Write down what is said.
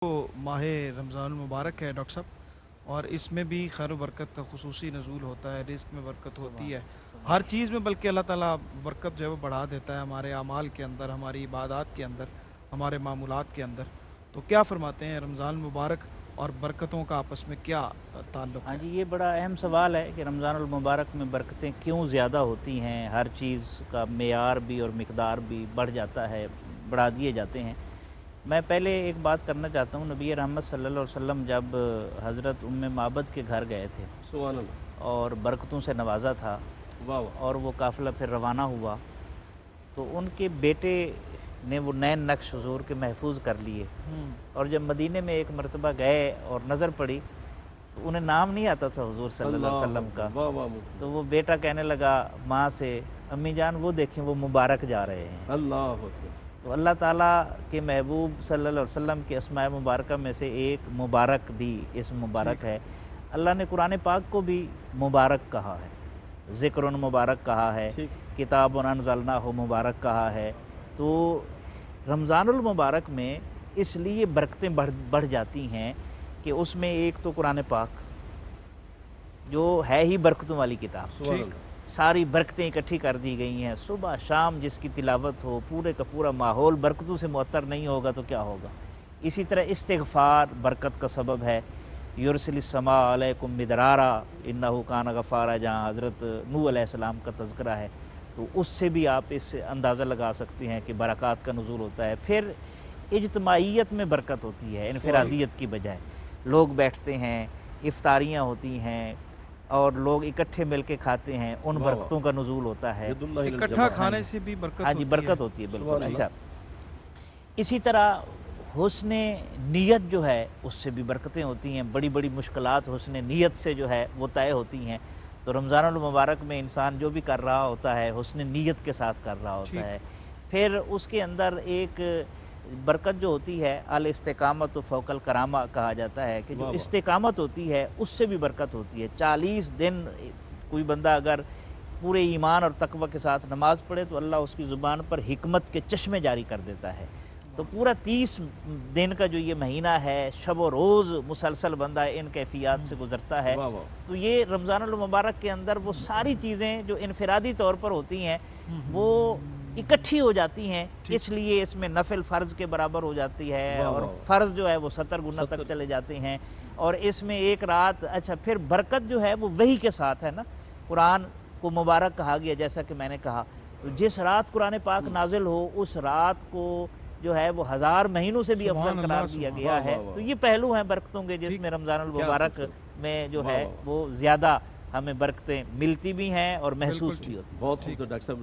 तो माह रमज़ान मुबारक है डॉक्टर साहब, और इसमें भी खैर बरकत का खुसूसी नज़ूल होता है, रिज़्क़ में बरकत होती है, हर चीज़ में, बल्कि अल्लाह ताला बरकत जो है वो बढ़ा देता है हमारे अमाल के अंदर, हमारी इबादत के अंदर, हमारे मामूलात के अंदर। तो क्या फ़रमाते हैं रमज़ान मुबारक और बरकतों का आपस में क्या ताल्लुक़ हाँ है? जी, ये बड़ा अहम सवाल है कि रमज़ानुल मुबारक में बरकतें क्यों ज़्यादा होती हैं। हर चीज़ का मेयार भी और मिक़दार भी बढ़ जाता है, बढ़ा दिए जाते हैं। मैं पहले एक बात करना चाहता हूँ, नबी रहमत सल्लल्लाहु अलैहि वसल्लम जब हज़रत उम्मे माबद के घर गए थे सुभान अल्लाह। और बरकतों से नवाज़ा था वाह वाह। और वो काफ़िला फिर रवाना हुआ, तो उनके बेटे ने वो नैन नक्श हुज़ूर के महफूज कर लिए। और जब मदीने में एक मरतबा गए और नज़र पड़ी तो उन्हें नाम नहीं आता था हुज़ूर सल्लल्लाहु अलैहि वसल्लम का। वाह वाह मुफ्ती। तो वो बेटा कहने लगा माँ से, अम्मी जान वो देखें वो मुबारक जा रहे हैं। अल्लाह अकबर। तो अल्लाह ताला के महबूब सल्लल्लाहु अलैहि वसल्लम के अस्माए मुबारक में से एक मुबारक भी इसम मुबारक है। अल्लाह ने कुरान पाक को भी मुबारक कहा है, ज़िक्रुन मुबारक कहा है, ठीक। किताबुन अन्ज़लनाहु मुबारक कहा है। तो रमज़ानुल मुबारक में इसलिए बरकतें बढ़ जाती हैं कि उसमें एक तो कुरान पाक जो है ही बरकतों वाली किताब, सुभान अल्लाह। सारी बरकतें इकट्ठी कर दी गई हैं। सुबह शाम जिसकी तिलावत हो, पूरे का पूरा माहौल बरकतों से मुअत्तर नहीं होगा तो क्या होगा। इसी तरह इस्तिग़फ़ार बरकत का सबब है। युरसिलिस समा अलैकुम मिदरारा इन्नहु कान गफ़ारा, जहाँ हज़रत नूह अलैहिस्सलाम का तज़किरा है, तो उससे भी आप इससे अंदाज़ा लगा सकते हैं कि बरक़ात का नुज़ूल होता है। फिर इज्तिमाइयत में बरकत होती है इनफ़िरादियत की बजाय। लोग बैठते हैं, इफ्तारियाँ होती हैं और लोग इकट्ठे मिल के खाते हैं, उन वाह वाह। बरकतों का नुज़ूल होता है। यदुल्लाहि अल इकट्ठा जमा। खाने से भी बरकत हाँ जी, होती बरकत है। होती है बिल्कुल। सुभान अल्लाह। अच्छा, इसी तरह हुस्ने नियत जो है उससे भी बरकतें होती हैं। बड़ी बड़ी मुश्किलात हुस्ने नियत से जो है वो तय होती हैं। तो रमज़ानुल मुबारक में इंसान जो भी कर रहा होता है हुस्ने नियत के साथ कर रहा होता है। फिर उसके अंदर एक बरकत जो होती है अल इस्तिकामत फ़ौकल करामा कहा जाता है कि वाह जो वाह। इस्तिकामत होती है उससे भी बरकत होती है। 40 दिन कोई बंदा अगर पूरे ईमान और तक़वा के साथ नमाज़ पढ़े तो अल्लाह उसकी ज़ुबान पर हिकमत के चश्मे जारी कर देता है। तो पूरा 30 दिन का जो ये महीना है, शब व रोज़ मुसलसल बंदा इन कैफ़ियत से गुज़रता है। वाह वाह। तो ये रमज़ानुल मुबारक के अंदर वो सारी चीज़ें जो इनफ़िरादी तौर पर होती हैं वो इकट्ठी हो जाती हैं, इसलिए इसमें नफ़िल फ़र्ज़ के बराबर हो जाती है वाह और वाह। फ़र्ज़ जो है वो 70 गुना तक 70 चले जाते हैं। और इसमें एक रात, अच्छा फिर बरकत जो है वो वही के साथ है ना। कुरान को मुबारक कहा गया जैसा कि मैंने कहा, तो जिस रात कुरान पाक नाज़िल हो उस रात को जो है वो 1000 महीनों से भी सुभान अफजल करार अल्लाह, दिया सुभान गया वाह है। वाह वाह। तो ये पहलू हैं बरकतों के जिसमें रमज़ानुल क्या मुबारक खूबसूरत। में जो वाह है वाह। वो ज़्यादा हमें बरकतें मिलती भी हैं और महसूस बिल्कुल भी ठीक। होती हैं। बहुत खूब। तो डॉक्टर साहब